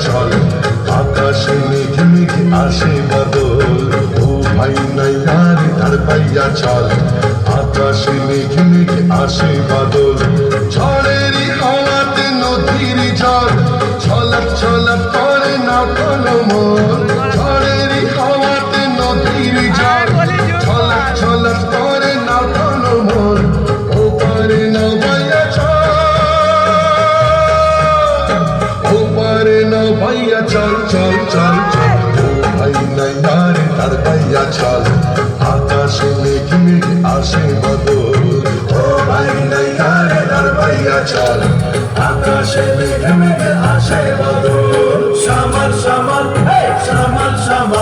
চল আকাশে মেঘে মেঘে আসে বাদল, ও ভাই নাইয়ার ধার পাইয়া চল আকাশে মেঘে মেঘে আসে বাদল। ঝড়েরই হাওয়াতে নদীর জল ছলক ছলক করে না কোনো মন, ঝড়েরই হাওয়াতে নদীর জল ছলক ছলক করে না কোনো মন, ও পারে না ভাইয়া ভাইয়া চল চল চল চল, ও ভাই নাইয়ার ধার পাইয়া চল আকাশে মেঘে মেঘে আসে বাদল, ও ভাই নাইয়ার ধার পাইয়া চল আকাশে মেঘে মেঘে আসে বাদল। শ্যামল শ্যামল শ্যামল শ্যামল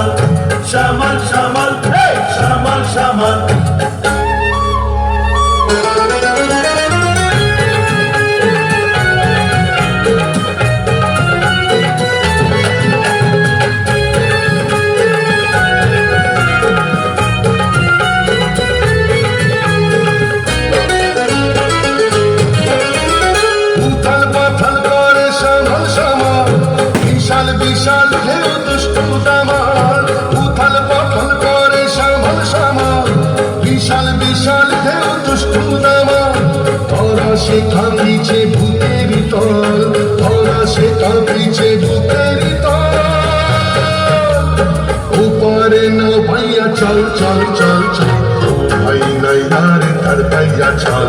শ্যামল শ্যামল শ্যামল শ্যামল বিশাল ঢেউ দুষ্টু দামাল, উথাল পাথাল করে শ্যামল শ্যামল, বিশাল বিশাল ঢেউ দুষ্টু দামাল, ধরা সে কাঁপিছে ভূতের তল, ধরা সে কাঁপিছে ভূতের তল, ওপারে না ভাইয়া চল চল চল চল, ও ভাই নাইয়ার ধার পাইয়া চল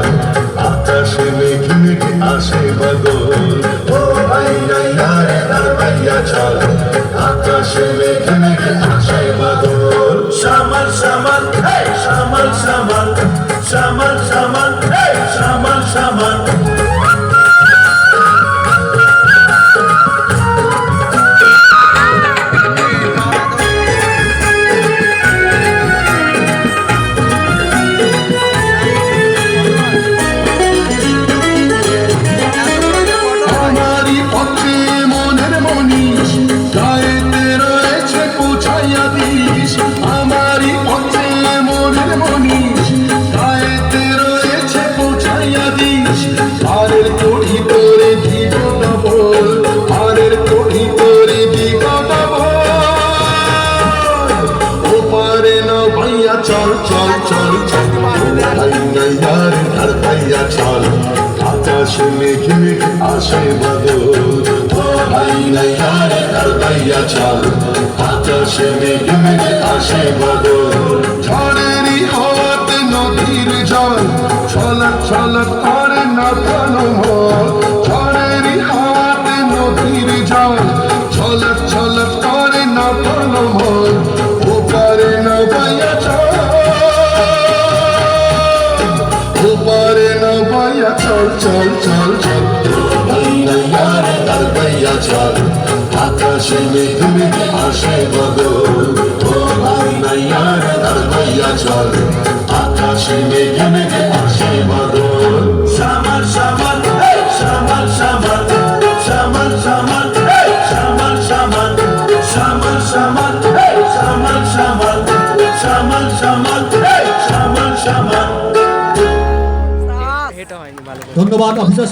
আকাশে মেঘে মেঘে আসে বাদল, ও ভাই নাইয়ার ধার পাইয়া চল আকাশে মেঘে মেঘে আসে বাদল। শ্যামল শ্যামল শ্যামল শ্যামল শ্যামল শ্যামল শ্যামল শ্যামল চল চল চল চল, ভাই নাইয়ার ধার পাইয়া চল আকাশে মেঘে মেঘে আসে বাদল, ও ভাই নাইয়ার ধার পাইয়া চল আকাশে মেঘে মেঘে আসে বাদল। ঝড়েরই হাওয়াতে নদীর জল ছলক ছলক করে না কোনো মন, ঝড়েরই হাওয়াতে নদীর জল ছলক ছলক করে না কোনো মন, ও পারে না ভাইয়া চল চল চল চল চল, ভাই নাইয়ার ধার পাইয়া চল আকাশে মেঘে মেঘে আসে বাদল, ও ভাই নাইয়ার ধার পাইয়া চল আকাশে মেঘে মেঘে আসে বাদল। শ্যামল শ্যামল শ্যামল শ্যামল শ্যামল শ্যামল শ্যামল শ্যামল শ্যামল শ্যামল শ্যামল শ্যামল শ্যামল শ্যামল শ্যামল শ্যামল। ধন্যবাদ অফিসার।